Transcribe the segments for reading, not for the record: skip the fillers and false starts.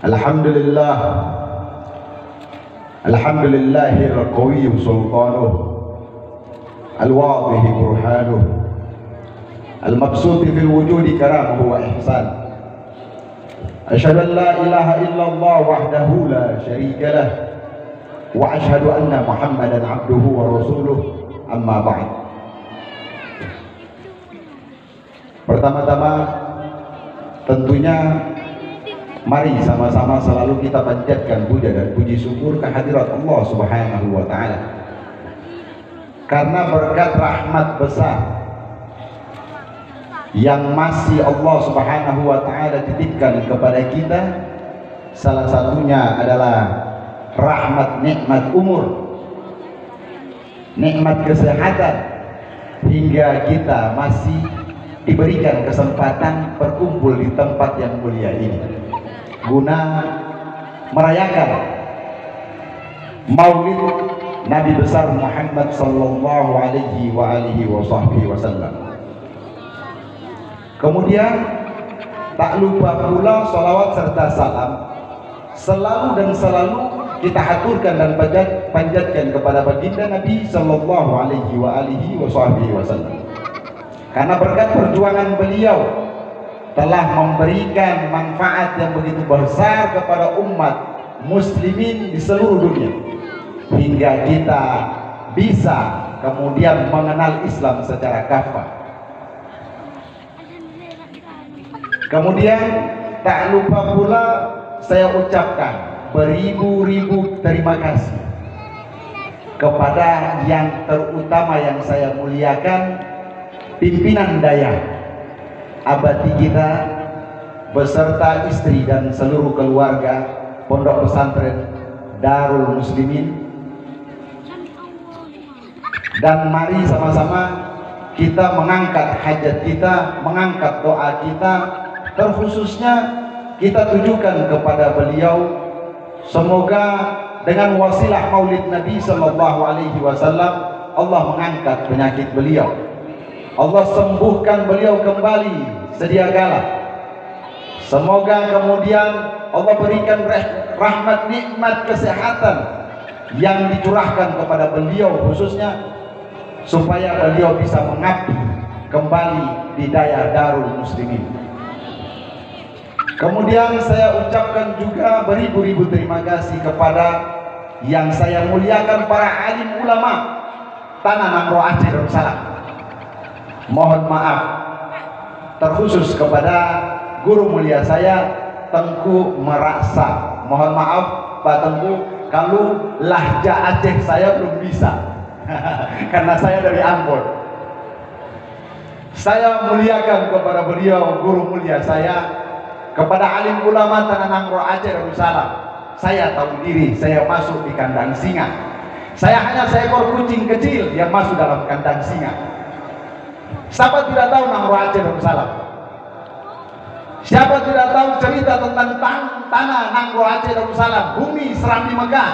Alhamdulillah, Alhamdulillahil qawiyyu sultanuh, al-wadhihi burhanuh, al-mabsuti fil wujudi karamuhu wa ihsan. Asyhadu an la ilaha illallah wahdahu la syarika lah, wa asyhadu anna Muhammadan abduhu wa rasuluh, amma ba'd. Pertama-tama tentunya mari sama-sama selalu kita panjatkan puja dan puji syukur kehadirat Allah Subhanahu wa taala. Karena berkat rahmat besar yang masih Allah Subhanahu wa taala titipkan kepada kita, salah satunya adalah rahmat nikmat umur, nikmat kesehatan, hingga kita masih diberikan kesempatan berkumpul di tempat yang mulia ini guna merayakan Maulid Nabi besar Muhammad sallallahu alaihi wasallam. Kemudian tak lupa pula salawat serta salam selalu dan selalu kita haturkan dan panjatkan kepada baginda Nabi sallallahu alaihi wasallam. Karena berkat perjuangan beliau telah memberikan manfaat yang begitu besar kepada umat muslimin di seluruh dunia, hingga kita bisa kemudian mengenal Islam secara kafah. Kemudian tak lupa pula saya ucapkan beribu-ribu terima kasih kepada yang terutama yang saya muliakan, pimpinan daya abadi kita beserta istri dan seluruh keluarga Pondok Pesantren Darul Muslimin. Dan mari sama-sama kita mengangkat hajat kita, mengangkat doa kita, terkhususnya kita tujukan kepada beliau. Semoga dengan wasilah Maulid Nabi sallallahu alaihi wasallam Allah mengangkat penyakit beliau, Allah sembuhkan beliau kembali sedia kala. Semoga kemudian Allah berikan rahmat nikmat kesehatan yang dicurahkan kepada beliau, khususnya supaya beliau bisa mengabdi kembali di daya Darul Muslimin. Kemudian saya ucapkan juga beribu-ribu terima kasih kepada yang saya muliakan, para alim ulama Tanah Nangro Aceh Darussalam. Mohon maaf terkhusus kepada guru mulia saya Tengku Meraksa. Mohon maaf Pak Tengku kalau lahja Aceh saya belum bisa karena saya dari Ambon. Saya muliakan kepada beliau, guru mulia saya, kepada alim ulama Tanah Nangro Aceh Darussalam. Saya tahu diri, saya masuk di kandang singa. Saya hanya seekor kucing kecil yang masuk dalam kandang singa. Siapa tidak tahu Nangro Aceh Darussalam? Siapa tidak tahu cerita tentang tanah Nangro Aceh Darussalam, bumi Serambi Mekah?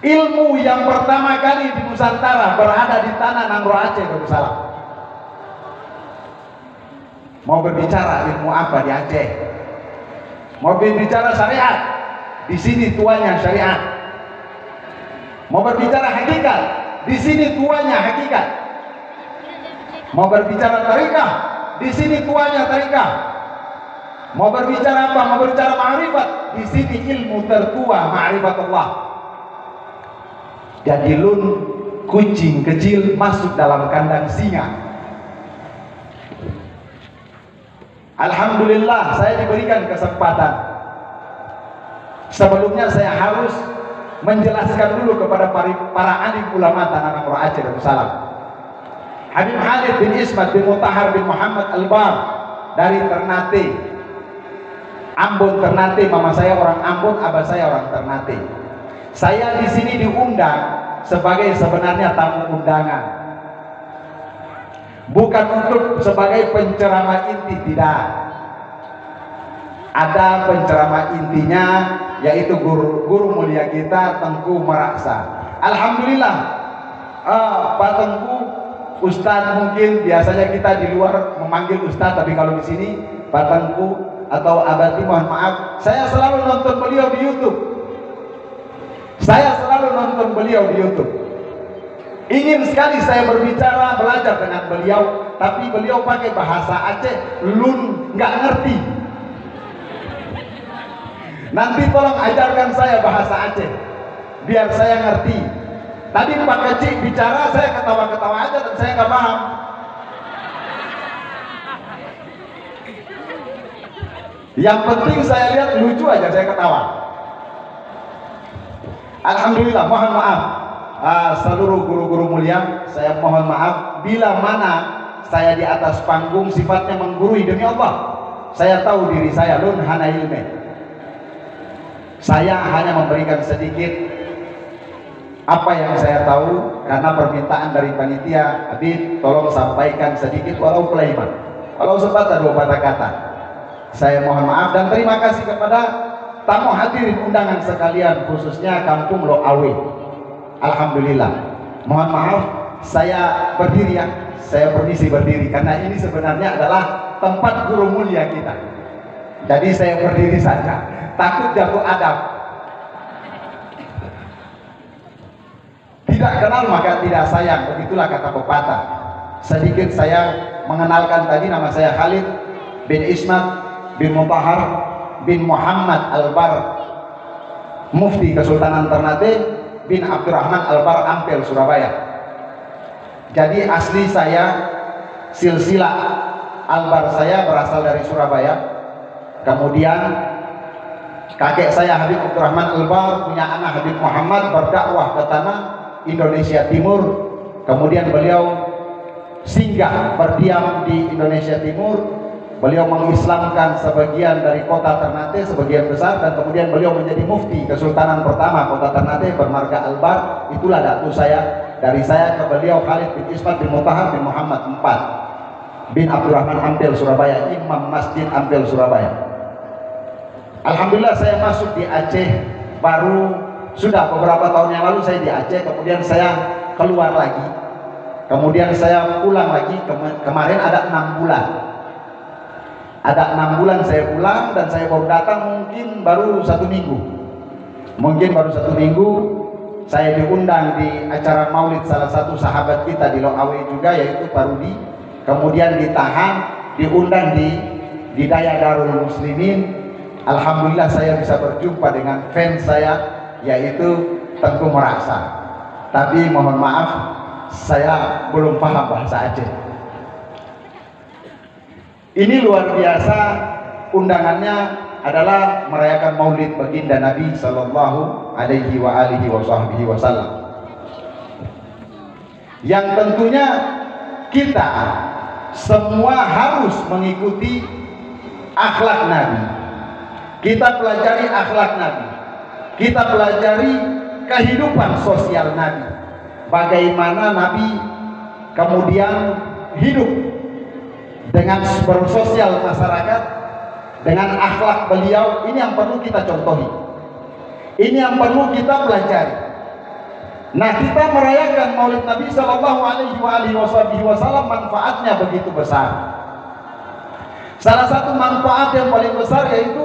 Ilmu yang pertama kali di Nusantara berada di tanah Nangro Aceh Darussalam. Mau berbicara ilmu apa di Aceh? Mau berbicara syariat, di sini tuanya syariat. Mau berbicara hakikat, di sini tuanya hakikat. Mau berbicara tarikah, di sini tuanya tarikah. Mau berbicara apa? Mau berbicara ma'rifat, di sini ilmu tertua ma'rifatullah. Jadi lun kucing kecil masuk dalam kandang singa. Alhamdulillah saya diberikan kesempatan. Sebelumnya saya harus menjelaskan dulu kepada para alim ulama Tanah Nangro Aceh Darussalam. Habib Khalid bin Ismat bin Mutahar bin Muhammad Al-Bar dari Ternate, Ambon Ternate. Mama saya orang Ambon, abah saya orang Ternate. Saya di sini diundang sebagai sebenarnya tamu undangan, bukan untuk sebagai penceramah inti, tidak. Ada penceramah intinya, yaitu guru mulia kita Tengku Meraksa. Alhamdulillah, Pak Tengku Ustadz, mungkin biasanya kita di luar memanggil Ustadz, tapi kalau di sini Pak Tengku atau Abati, mohon maaf, saya selalu nonton beliau di YouTube. Saya selalu nonton beliau di YouTube. Ingin sekali saya berbicara, belajar dengan beliau, tapi beliau pakai bahasa Aceh, lun nggak ngerti. Nanti tolong ajarkan saya bahasa Aceh, biar saya ngerti. Tadi Pak Kecik bicara, saya ketawa-ketawa aja dan saya nggak paham. Yang penting saya lihat lucu aja, saya ketawa. Alhamdulillah, mohon maaf seluruh guru-guru mulia, saya mohon maaf bila mana saya di atas panggung sifatnya menggurui. Demi Allah, saya tahu diri saya lun hana ilme. Saya hanya memberikan sedikit apa yang saya tahu karena permintaan dari panitia. Habib, tolong sampaikan sedikit walau kelaiman, walau sepatah dua patah kata. Saya mohon maaf dan terima kasih kepada tamu hadirin undangan sekalian, khususnya Kampung Loawe. Alhamdulillah. Mohon maaf, saya berdiri ya. Saya permisi berdiri karena ini sebenarnya adalah tempat guru mulia kita. Jadi saya berdiri saja. Takut jatuh adab. Tidak kenal maka tidak sayang. Begitulah kata pepatah. Sedikit saya mengenalkan tadi, nama saya Khalid bin Ismat bin Mutahar bin Muhammad Albar, Mufti Kesultanan Ternate bin Abdurrahman Albar Ampel, Surabaya. Jadi asli saya, silsilah Albar saya berasal dari Surabaya. Kemudian kakek saya Habib Abdurrahman Albar punya anak Habib Muhammad berdakwah ke tanah Indonesia Timur. Kemudian beliau singgah berdiam di Indonesia Timur. Beliau mengislamkan sebagian dari kota Ternate, sebagian besar, dan kemudian beliau menjadi mufti Kesultanan pertama kota Ternate bermarga Albar. Itulah datu saya, dari saya ke beliau Khalid bin Ismat bin Mutahar bin Muhammad IV bin Abdurrahman Ampel, Surabaya, Imam Masjid Ampel, Surabaya. Alhamdulillah saya masuk di Aceh baru sudah beberapa tahun yang lalu. Saya di Aceh, kemudian saya keluar lagi, kemudian saya pulang lagi. Kemarin ada 6 bulan. Ada 6 bulan saya pulang dan saya baru datang mungkin baru 1 minggu. Mungkin baru 1 minggu saya diundang di acara maulid salah satu sahabat kita di Loawe juga, yaitu Parudi. Kemudian ditahan, diundang di Daya Darul Muslimin. Alhamdulillah saya bisa berjumpa dengan fans saya, yaitu Tengku Meraksa. Tapi mohon maaf, saya belum paham bahasa Aceh. Ini luar biasa, undangannya adalah merayakan maulid baginda Nabi Sallallahu Alaihi Wasallam, yang tentunya kita semua harus mengikuti akhlak Nabi. Kita pelajari akhlak Nabi, kita pelajari kehidupan sosial Nabi, bagaimana Nabi kemudian hidup dengan bersosial masyarakat, dengan akhlak beliau. Ini yang perlu kita contohi, ini yang perlu kita pelajari. Nah, kita merayakan maulid Nabi Sallallahu Alaihi Wasallam, manfaatnya begitu besar. Salah satu manfaat yang paling besar yaitu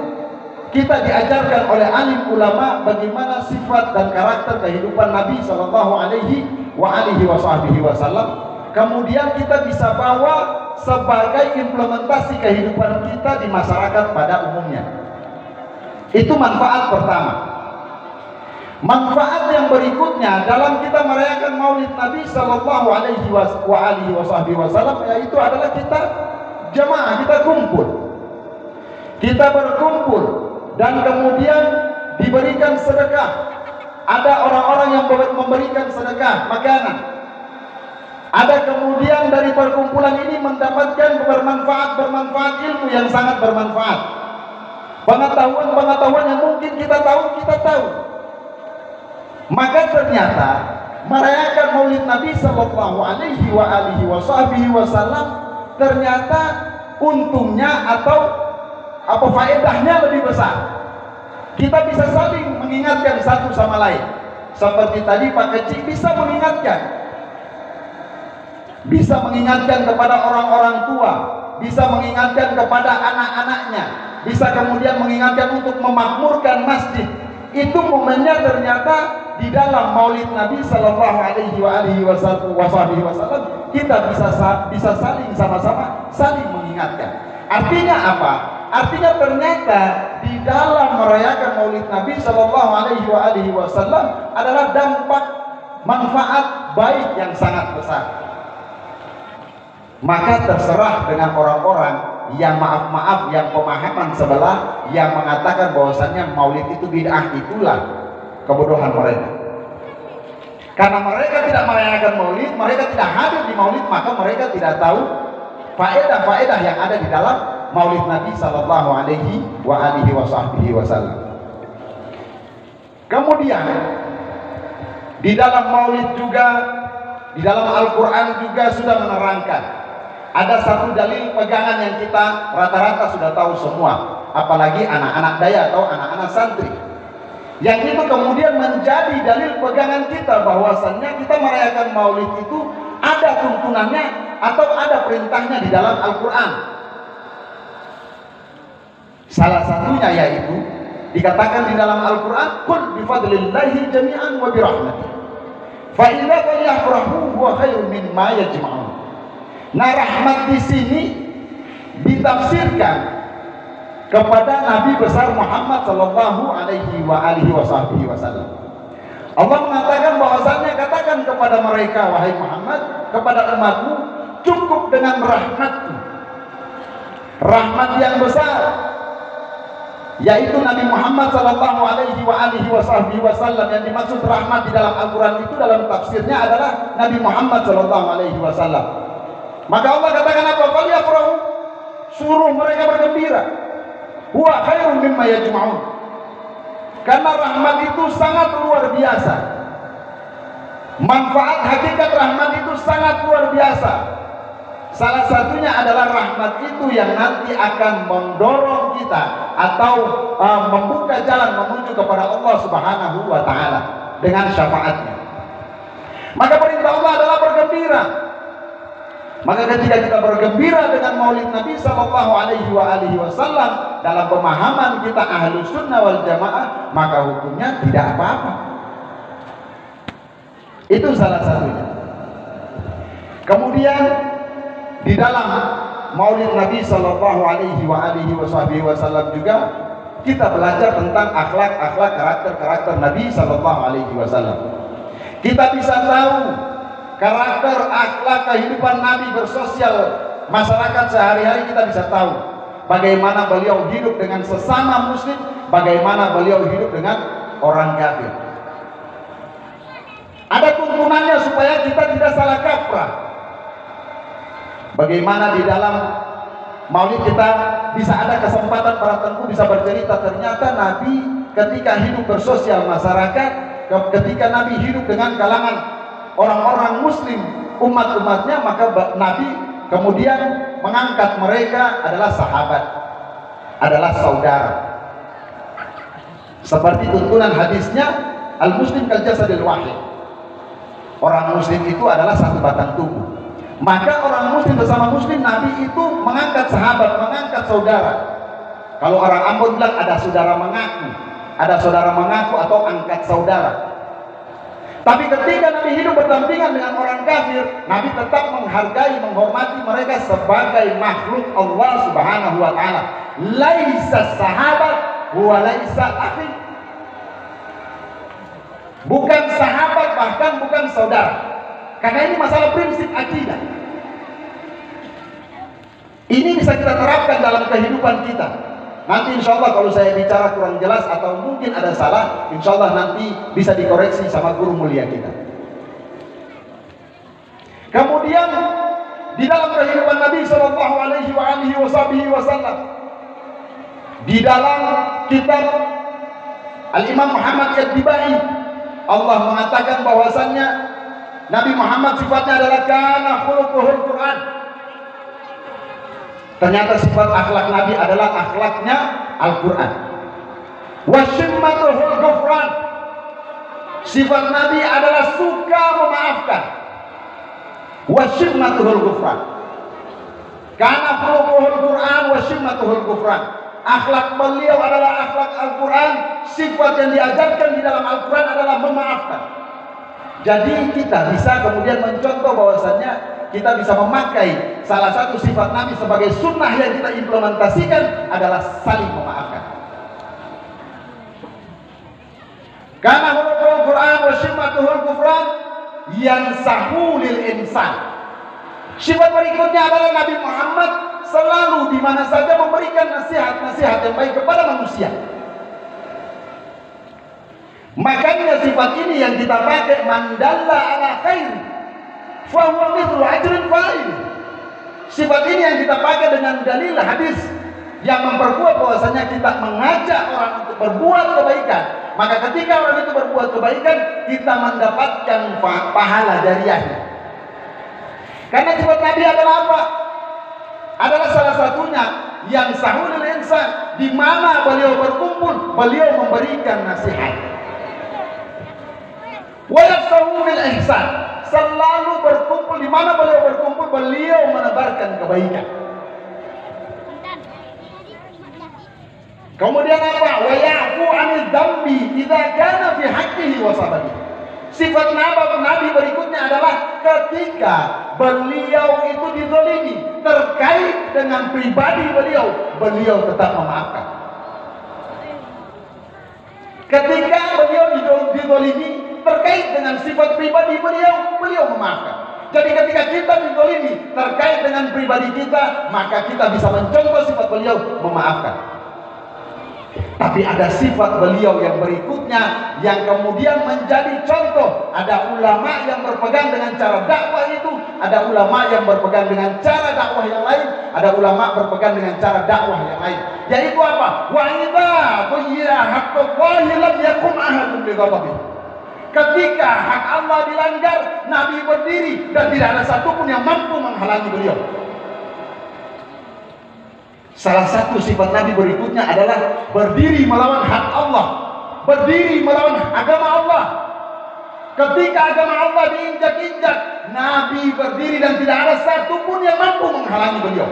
kita diajarkan oleh alim ulama bagaimana sifat dan karakter kehidupan Nabi Sallallahu Alaihi Wasallam. Kemudian kita bisa bawa sebagai implementasi kehidupan kita di masyarakat pada umumnya. Itu manfaat pertama. Manfaat yang berikutnya dalam kita merayakan maulid Nabi Sallallahu Alaihi Wasallam yaitu adalah kita jamaah, kita kumpul, kita berkumpul dan kemudian diberikan sedekah. Ada orang-orang yang memberikan sedekah makanan. Ada kemudian dari perkumpulan ini mendapatkan bermanfaat ilmu yang sangat bermanfaat, pengetahuan yang mungkin kita tahu. Maka ternyata merayakan maulid Nabi Sallallahu Alaihi Wasallam ternyata untungnya atau faedahnya lebih besar. Kita bisa saling mengingatkan satu sama lain. Seperti tadi Pak Kecik bisa mengingatkan kepada orang-orang tua, bisa mengingatkan kepada anak-anaknya, bisa kemudian mengingatkan untuk memakmurkan masjid. Itu momennya ternyata di dalam Maulid Nabi Sallallahu Alaihi Wasallam kita bisa saling sama-sama saling mengingatkan. Artinya apa? Artinya ternyata di dalam merayakan Maulid Nabi Sallallahu Alaihi Wasallam adalah dampak manfaat baik yang sangat besar. Maka terserah dengan orang-orang yang maaf-maaf, yang pemahaman sebelah, yang mengatakan bahwasannya Maulid itu bid'ah, itulah kebodohan mereka. Karena mereka tidak merayakan Maulid, mereka tidak hadir di Maulid, maka mereka tidak tahu faedah-faedah yang ada di dalam Maulid Nabi Sallallahu Alaihi Wasallam. Kemudian di dalam Maulid juga, di dalam Al-Quran juga sudah menerangkan. Ada satu dalil pegangan yang kita rata-rata sudah tahu semua, apalagi anak-anak daya atau anak-anak santri. Yang itu kemudian menjadi dalil pegangan kita bahwasannya kita merayakan Maulid itu ada tuntunannya atau ada perintahnya di dalam Al-Quran. Salah satunya yaitu dikatakan di dalam Al-Quran, "Qul bifadlillahi jami'an wa birahmatihi fa idza falyafrahu huwa khairun mimma yajma'un." Nah, rahmat di sini ditafsirkan kepada Nabi besar Muhammad Sallallahu Alaihi Wasallam. Allah mengatakan bahwasannya, katakan kepada mereka, wahai Muhammad, kepada umatmu, cukup dengan rahmatku, rahmat yang besar, yaitu Nabi Muhammad Sallallahu Alaihi Wasallam. Yang dimaksud rahmat di dalam Al-Quran itu dalam tafsirnya adalah Nabi Muhammad Sallallahu Alaihi Wasallam. Maka Allah katakan apa? Falyafrahu, suruh mereka bergembira. Huwa khairun mimma yajma'un. Karena rahmat itu sangat luar biasa. Manfaat hakikat rahmat itu sangat luar biasa. Salah satunya adalah rahmat itu yang nanti akan mendorong kita atau membuka jalan menuju kepada Allah Subhanahu wa Ta'ala dengan syafaatnya. Maka perintah Allah adalah bergembira. Maka ketika kita bergembira dengan Maulid Nabi Sallallahu Alaihi Wasallam dalam pemahaman kita Ahlus Sunnah wal Jamaah, maka hukumnya tidak apa-apa. Itu salah satunya. Kemudian di dalam Maulid Nabi Sallallahu Alaihi Wasallam juga kita belajar tentang akhlak-akhlak, karakter-karakter Nabi Sallallahu Alaihi Wasallam. Kita bisa tahu karakter, akhlak, kehidupan Nabi bersosial masyarakat sehari-hari. Kita bisa tahu bagaimana beliau hidup dengan sesama muslim, bagaimana beliau hidup dengan orang kafir. Ada tuntunannya supaya kita tidak salah kaprah. Bagaimana di dalam Maulid kita bisa ada kesempatan para tengku bisa bercerita, ternyata Nabi ketika hidup bersosial masyarakat, ketika Nabi hidup dengan kalangan orang-orang muslim, umat-umatnya, maka Nabi kemudian mengangkat mereka adalah sahabat, adalah saudara. Seperti tuntunan hadisnya, al-muslim kal jasadil wahid. Orang muslim itu adalah satu batang tubuh. Maka orang muslim bersama muslim, Nabi itu mengangkat sahabat, mengangkat saudara. Kalau orang Ambon bilang ada saudara mengaku atau angkat saudara. Tapi ketika Nabi hidup berdampingan dengan orang kafir, Nabi tetap menghargai, menghormati mereka sebagai makhluk Allah Subhanahu wa Ta'ala. Laisa sahabat wa laisa akhi. Bukan sahabat, bahkan bukan saudara. Karena ini masalah prinsip akidah. Ini bisa kita terapkan dalam kehidupan kita. Nanti insya Allah kalau saya bicara kurang jelas atau mungkin ada salah, insya Allah nanti bisa dikoreksi sama guru mulia kita. Kemudian di dalam kehidupan Nabi Sallallahu Alaihi Wasallam, di dalam kitab Al-Imam Muhammad Ad-Dibai, Allah mengatakan bahwasannya Nabi Muhammad sifatnya adalah kana khuluquhul Quran. Ternyata sifat akhlak Nabi adalah akhlaknya Al-Quran. Wa shimmatuhul ghufran. Sifat Nabi adalah suka memaafkan. Wa shimmatuhul ghufran. Kana khuluquhul Quran wa shimmatuhul ghufran. Akhlak beliau adalah akhlak Al-Quran. Sifat yang diajarkan di dalam Al-Quran adalah memaafkan. Jadi kita bisa kemudian mencontoh bahwasannya kita bisa memakai salah satu sifat Nabi sebagai sunnah yang kita implementasikan adalah saling memaafkan. Karena huruful Quran wa syimmatuhul kufran yansahu lil insan. Sifat berikutnya adalah Nabi Muhammad selalu di mana saja memberikan nasihat-nasihat yang baik kepada manusia. Makanya sifat ini yang kita pakai, mandalla ala khair fa huwa mithlu ajrin fa'il. Sifat ini yang kita pakai dengan dalil hadis yang memperkuat bahwasanya kita mengajak orang untuk berbuat kebaikan. Maka ketika orang itu berbuat kebaikan, kita mendapatkan pahala jariahnya. Karena sifat Nabi adalah apa? Adalah salah satunya yang sahulul insan, di mana beliau berkumpul, beliau memberikan nasihat. Wa yafsahu bil ihsan, selalu berkumpul, di mana beliau berkumpul, beliau menebarkan kebaikan. Kemudian apa? Wa ya'fu 'anil dzambi idza kana fi haqqihi wa sababihi. Sifat Nabi berikutnya adalah ketika beliau itu dizalimi terkait dengan pribadi beliau tetap memaafkan. Ketika beliau dizalimi terkait dengan sifat pribadi beliau memaafkan. Jadi ketika kita dizalimi terkait dengan pribadi kita, maka kita bisa mencontoh sifat beliau memaafkan. Tapi ada sifat beliau yang berikutnya yang kemudian menjadi contoh. Ada ulama yang berpegang dengan cara dakwah itu, ada ulama yang berpegang dengan cara dakwah yang lain, ada ulama berpegang dengan cara dakwah yang lain. Yaitu apa? Wa idza buyi'a haqqallahi lam yakum ahadun bi ghadabi. Ketika hak Allah dilanggar, Nabi berdiri dan tidak ada satupun yang mampu menghalangi beliau. Salah satu sifat Nabi berikutnya adalah berdiri melawan hak Allah, berdiri melawan agama Allah. Ketika agama Allah diinjak-injak, Nabi berdiri dan tidak ada satupun yang mampu menghalangi beliau.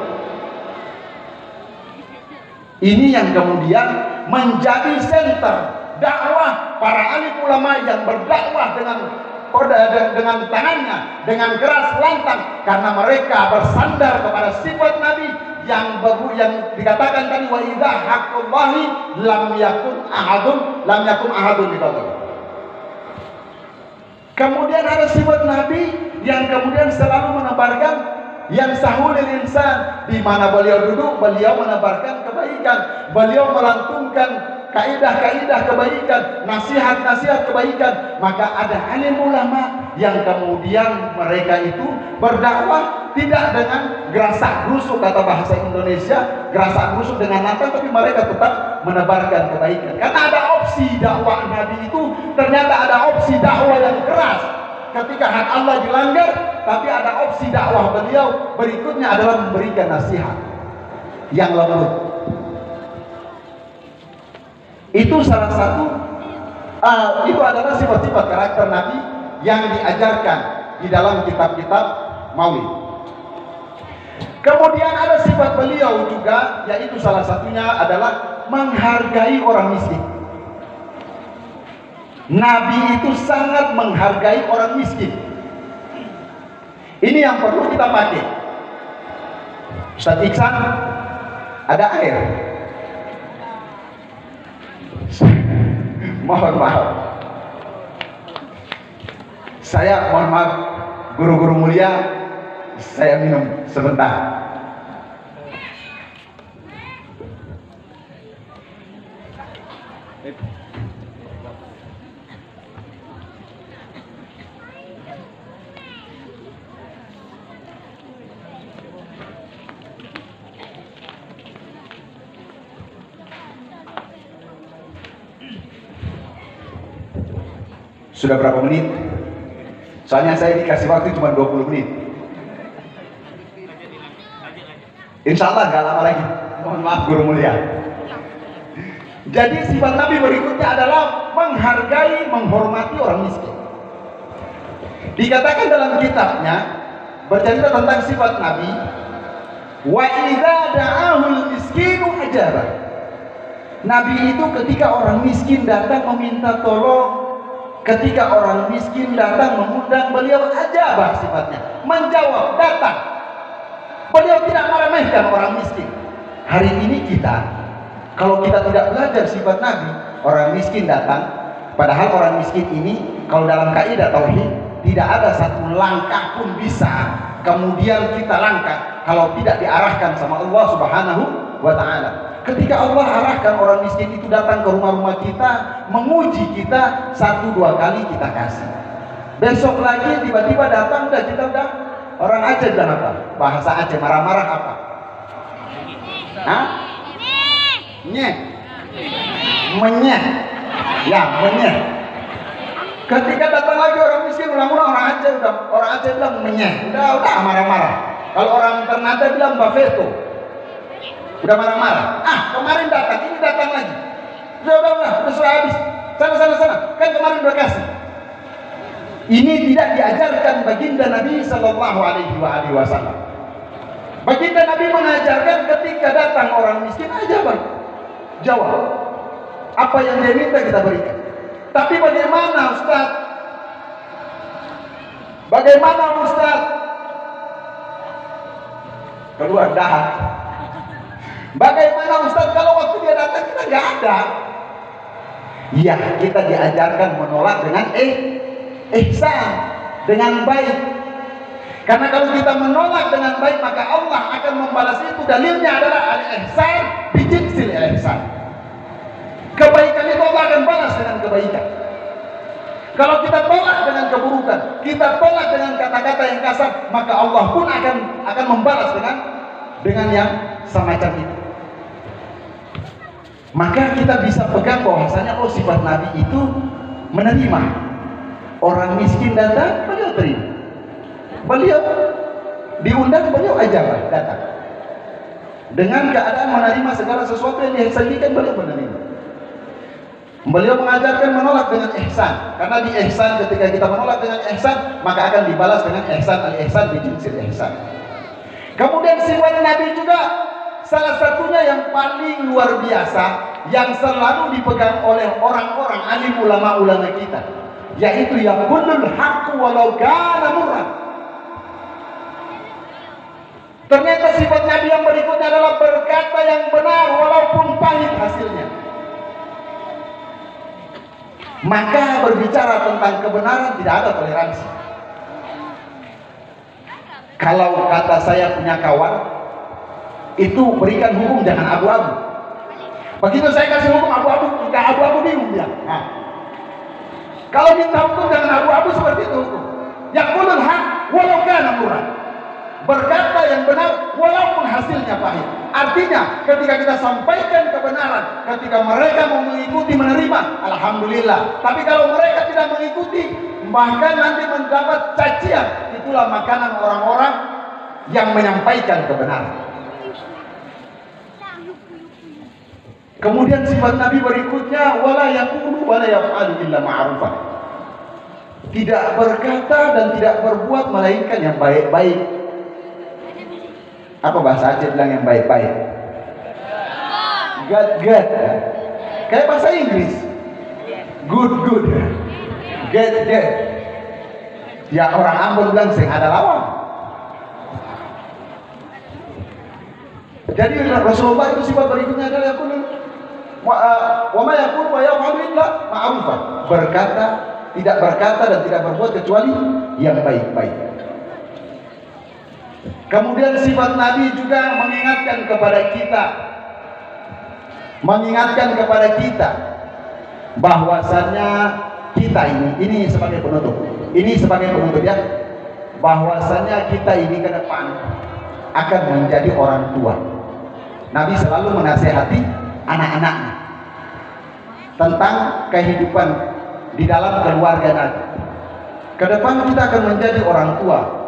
Ini yang kemudian menjadi senter dakwah para alim ulama yang berdakwah dengan tangannya, dengan keras lantang, karena mereka bersandar kepada sifat Nabi yang dikatakan tadi, wa idza haqqullahi lam yakun ahadun biqadri. Kemudian ada sifat Nabi yang kemudian selalu menebarkan yang sahulil insan, di mana beliau duduk beliau menebarkan kebaikan, beliau melantunkan kaidah-kaidah kebaikan, nasihat-nasihat kebaikan. Maka ada alim ulama yang kemudian mereka itu berdakwah tidak dengan gerasak gerusuk, kata bahasa Indonesia, gerasak gerusuk dengan lantang, tapi mereka tetap menebarkan kebaikan. Karena ada opsi dakwah Nabi itu, ternyata ada opsi dakwah yang keras ketika hak Allah dilanggar, tapi ada opsi dakwah beliau berikutnya adalah memberikan nasihat yang lembut. Itu salah satu, itu adalah sifat-sifat karakter Nabi yang diajarkan di dalam kitab-kitab Maulid. Kemudian ada sifat beliau juga, yaitu salah satunya adalah menghargai orang miskin. Nabi itu sangat menghargai orang miskin. Ini yang perlu kita pakai. Ustaz Iksan, ada air? Mohon maaf. Saya mohon maaf, guru-guru mulia, saya minum sebentar. Sudah berapa menit? Soalnya saya dikasih waktu cuma 20 menit. Insya Allah gak lama lagi. Mohon maaf guru mulia. Jadi sifat Nabi berikutnya adalah menghargai, menghormati orang miskin. Dikatakan dalam kitabnya, bercerita tentang sifat Nabi, wa idza da'ahul miskinu ajaba. Nabi itu ketika orang miskin datang meminta tolong, ketika orang miskin datang mengundang, beliau ajabah sifatnya, menjawab, datang. Beliau tidak meremehkan orang miskin. Hari ini kita, kalau kita tidak belajar sifat Nabi, orang miskin datang, padahal orang miskin ini kalau dalam kaidah tauhid tidak ada satu langkah pun bisa kemudian kita langkah kalau tidak diarahkan sama Allah Subhanahu wa ta'ala. Ketika Allah arahkan orang miskin itu datang ke rumah-rumah kita, menguji kita, 1-2 kali kita kasih. Besok lagi tiba-tiba datang, kita udah orang Aceh bilang apa? Bahasa Aceh marah-marah apa? Hah? Nyeh. Menyeh. Ya, menyeh. Ketika datang lagi orang miskin, ulang-ulang orang Aceh bilang menyeh. Udah marah-marah. Kalau orang Ternate bilang bafeto. Udah marah-marah. Kemarin datang, ini datang lagi. Udah habis. Sana. Kan kemarin udah kasih. Ini tidak diajarkan baginda Nabi Sallallahu Alaihi Wasallam. Baginda Nabi mengajarkan ketika datang orang miskin aja bang, jawab. Apa yang dia minta kita berikan. Tapi bagaimana Ustaz? Keluar dahak. Bagaimana Ustaz kalau waktu dia datang kita nggak ada? Ya, kita diajarkan menolak dengan ihsan, dengan baik. Karena kalau kita menolak dengan baik maka Allah akan membalas itu. Dalilnya adalah al-ihsan bijinsil ihsan. Kebaikan itu Allah akan balas dengan kebaikan. Kalau kita tolak dengan keburukan, kita tolak dengan kata-kata yang kasar, maka Allah pun akan membalas dengan yang semacam itu. Maka kita bisa pegang bahwasanya sifat Nabi itu menerima. Orang miskin datang, beliau terima. Beliau diundang, beliau ajabah, datang. Dengan keadaan menerima segala sesuatu yang disajikan, beliau menerima. Beliau mengajarkan menolak dengan ihsan. Karena di ihsan, ketika kita menolak dengan ihsan, maka akan dibalas dengan ihsan, al-ihsan bijinsil ihsan. Kemudian sifat Nabi juga salah satunya yang paling luar biasa, yang selalu dipegang oleh orang-orang alim ulama kita, yaitu yaqulul haqqu walau kana murran. Ternyata sifat Nabi yang berikutnya adalah berkata yang benar walaupun pahit hasilnya. Maka berbicara tentang kebenaran tidak ada toleransi. Kalau kata saya punya kawan, itu berikan hukum jangan abu-abu. Begitu saya kasih hukum abu-abu, jika abu-abu bingung dia. Kalau minta hukum jangan abu-abu seperti itu hukum. Yaqulul haq walau kana murran. Berkata yang benar walaupun hasilnya pahit. Artinya ketika kita sampaikan kebenaran, ketika mereka mau mengikuti menerima, alhamdulillah. Tapi kalau mereka tidak mengikuti, bahkan nanti mendapat cacian, itulah makanan orang-orang yang menyampaikan kebenaran. Kemudian sifat Nabi berikutnya wala yaqulu wala yaf'alu illa ma'rufan. Tidak berkata dan tidak berbuat melainkan yang baik-baik. Apa bahasa Aceh bilang yang baik-baik? Good. Kayak bahasa Inggris. Good. Good. Ya orang Ambon bilang sing ada lawan. Jadi Rasulullah itu sifat berikutnya adalah yaqul wa ma yaqul wa yaf'alu illa ma'rufan. Berkata, tidak berkata dan tidak berbuat kecuali yang baik-baik. Kemudian sifat Nabi juga mengingatkan kepada kita bahwasannya kita ini sebagai penutup. Ya, bahwasannya kita ini ke depan akan menjadi orang tua. Nabi selalu menasihati anak-anaknya tentang kehidupan di dalam keluarga Nabi. Ke depan kita akan menjadi orang tua.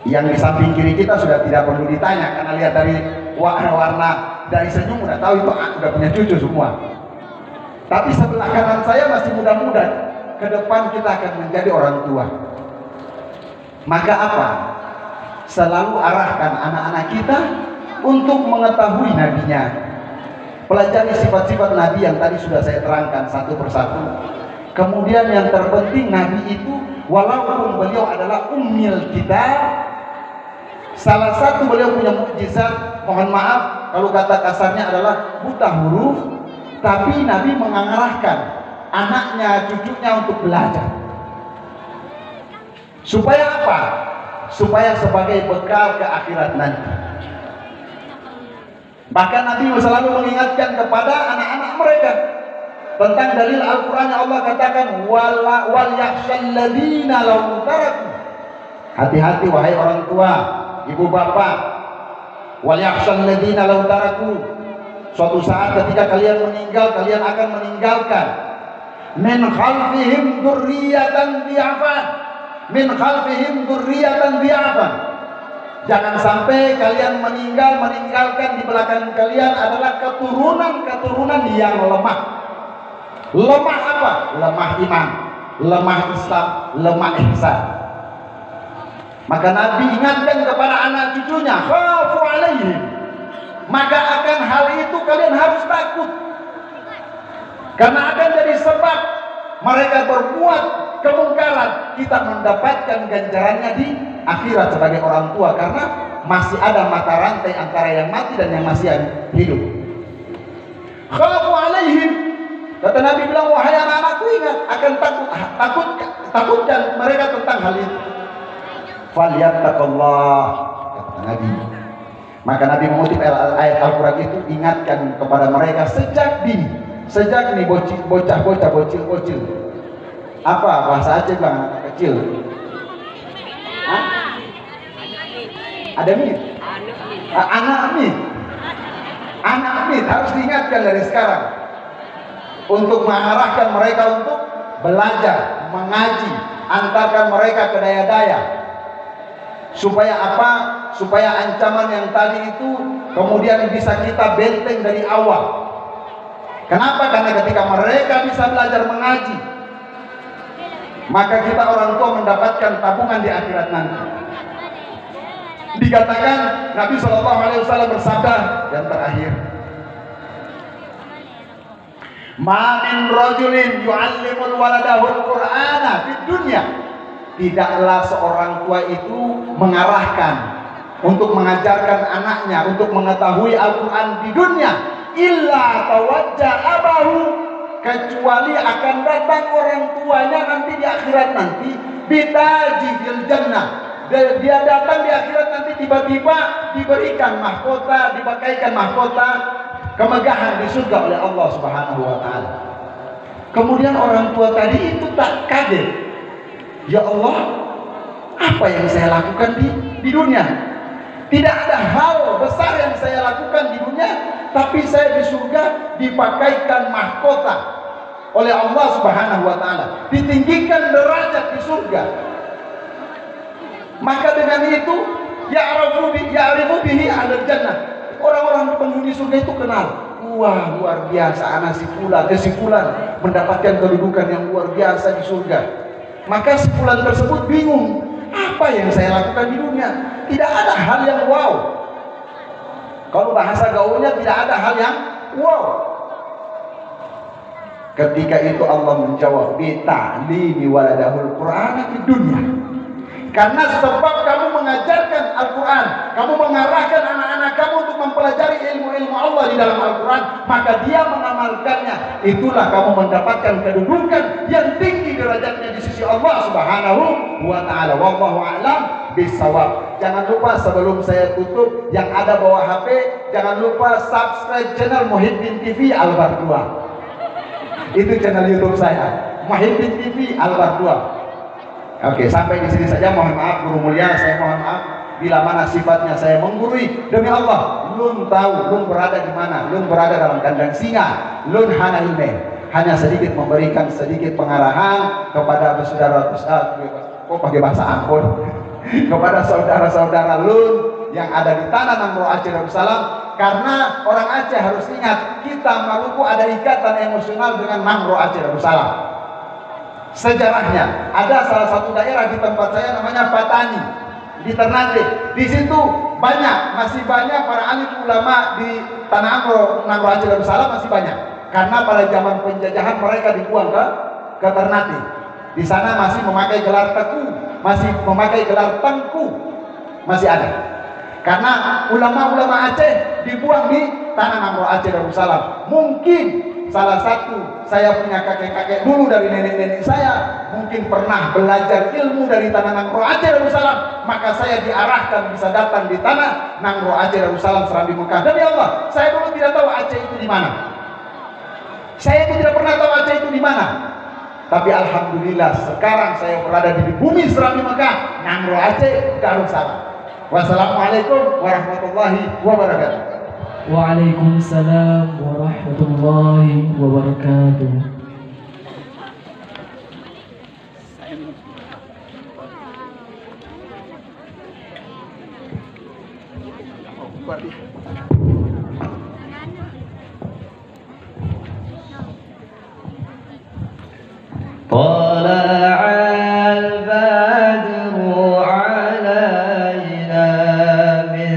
Yang di samping kiri kita sudah tidak perlu ditanya karena lihat dari warna dari senyum udah tahu itu udah punya cucu semua. Tapi sebelah kanan saya masih muda-muda. Ke depan kita akan menjadi orang tua. Maka apa? Selalu arahkan anak-anak kita untuk mengetahui nabinya, pelajari sifat-sifat Nabi yang tadi sudah saya terangkan satu persatu. Kemudian yang terpenting, Nabi itu walaupun beliau adalah ummil kitab, salah satu beliau punya mukjizat, mohon maaf kalau kata kasarnya adalah buta huruf, tapi Nabi mengarahkan anaknya, cucunya untuk belajar. Supaya apa? Supaya sebagai bekal ke akhirat nanti. Bahkan Nabi selalu mengingatkan kepada anak-anak mereka tentang dalil Al-Quran yang Allah katakan wal yakhshal ladina law taraku. Hati-hati wahai orang tua, ibu bapak, wal yakhshal ladina law taraku. Suatu saat ketika kalian meninggal, kalian akan meninggalkan min khalfihim dzurriyyatan dhi'afan, min khalfihim dzurriyyatan dhi'afan. Jangan sampai kalian meninggalkan di belakang kalian adalah keturunan yang lemah. Lemah apa? Lemah iman, lemah Islam, lemah ihsan. Maka Nabi ingatkan kepada anak cucunya, khafu alaihim. Maka akan hal itu kalian harus takut. Karena akan jadi sebab mereka berbuat kemungkaran, kita mendapatkan ganjarannya di akhirat sebagai orang tua, karena masih ada mata rantai antara yang mati dan yang masih hidup. Khafu alaihim. Kata Nabi bilang, wahai anak-anakku, ingat akan takutkan mereka tentang hal itu. Falyattaqullah, kata Nabi. Maka Nabi mengutip ayat Al-Quran itu, ingatkan kepada mereka sejak dini, sejak nih bocah-bocah, bocil-bocil. Apa bahasa Aceh bilang anak kecil? Hah? Ada mit? Anak mit. Anak mit harus diingatkan dari sekarang untuk mengarahkan mereka untuk belajar, mengaji, antarkan mereka ke daya-daya. Supaya apa? Supaya ancaman yang tadi itu kemudian bisa kita benteng dari awal. Kenapa? Karena ketika mereka bisa belajar mengaji, maka kita orang tua mendapatkan tabungan di akhirat nanti. Dikatakan Nabi SAW bersabda yang terakhir, ma min rajulin yu'allimul waladahul qur'ana fid dunya. Tidaklah seorang tua itu mengarahkan untuk mengajarkan anaknya untuk mengetahui Al-Quran di dunia, illa tawajja abahu, kecuali akan datang orang tuanya nanti di akhirat nanti, bitaji fil jannah. Dia datang di akhirat nanti tiba-tiba diberikan mahkota, dibakaikan mahkota kemegahan di surga oleh Allah Subhanahu wa taala. Kemudian orang tua tadi itu tak kaget. Ya Allah, apa yang saya lakukan di dunia? Tidak ada hal besar yang saya lakukan di dunia, tapi saya di surga dipakaikan mahkota oleh Allah Subhanahu wa taala, ditinggikan derajat di surga. Maka dengan itu ya'rifu bihi ahlul jannah. Orang-orang penghuni surga itu kenal. Wah, luar biasa, anak si fulan mendapatkan kedudukan yang luar biasa di surga. Maka si fulan tersebut bingung, apa yang saya lakukan di dunia? Tidak ada hal yang wow. Kalau bahasa gaulnya tidak ada hal yang wow. Ketika itu Allah menjawab, bi ta'limi waladahul qur'ana di dunia. Karena sebab kamu mengajarkan Al-Quran, kamu mengarahkan anak-anak kamu untuk mempelajari ilmu-ilmu Allah di dalam Al-Quran, maka dia mengamalkannya. Itulah kamu mendapatkan kedudukan yang tinggi derajatnya di sisi Allah Subhanahu wa ta'ala. Wallahu a'lam bishawab. Jangan lupa sebelum saya tutup, yang ada bawah HP, jangan lupa subscribe channel Muhyiddin TV Albar 2. Itu channel YouTube saya, Muhyiddin TV Albar 2. Oke, sampai di sini saja. Mohon maaf guru mulia, saya mohon maaf bila mana sifatnya saya menggurui. Demi Allah, lun tahu lun berada di mana, lun berada dalam kandang singa, lun hana ilme, hanya sedikit memberikan sedikit pengarahan kepada saudara, kok pakai bahasa Ambon, kepada saudara-saudara lun yang ada di tanah Nangro Aceh Darussalam. Karena orang Aceh harus ingat, kita Maluku ada ikatan emosional dengan Nangro Aceh Darussalam. Sejarahnya ada salah satu daerah di tempat saya namanya Patani di Ternate. Di situ masih banyak para alim ulama di Tanah Nangro Aceh Darussalam masih banyak, karena pada zaman penjajahan mereka dibuang ke Ternate. Di sana masih memakai gelar teku, masih memakai gelar tengku, masih ada. Karena ulama-ulama Aceh dibuang di tanah Nangro Aceh Darussalam. Mungkin salah satu, saya punya kakek-kakek dulu dari nenek-nenek saya, mungkin pernah belajar ilmu dari tanah Nangro Aceh Darussalam, maka saya diarahkan bisa datang di tanah Nangro Aceh Darussalam Serambi Mekah. Demi Allah, saya dulu tidak tahu Aceh itu di mana. Saya itu tidak pernah tahu Aceh itu di mana. Tapi alhamdulillah sekarang saya berada di bumi Serambi Mekah, Nangro Aceh Darussalam. Wassalamualaikum warahmatullahi wabarakatuh. Waalaikumsalam warahmatullahi wabarakatuh. طلع البدر علينا من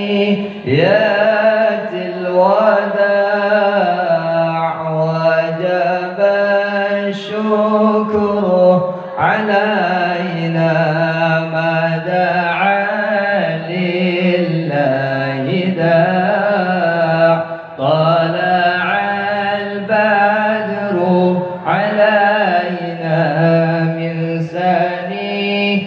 ثنيات الوداع وجب الشكر علينا ما دعا لله داع طلع البدر علينا من ثنيات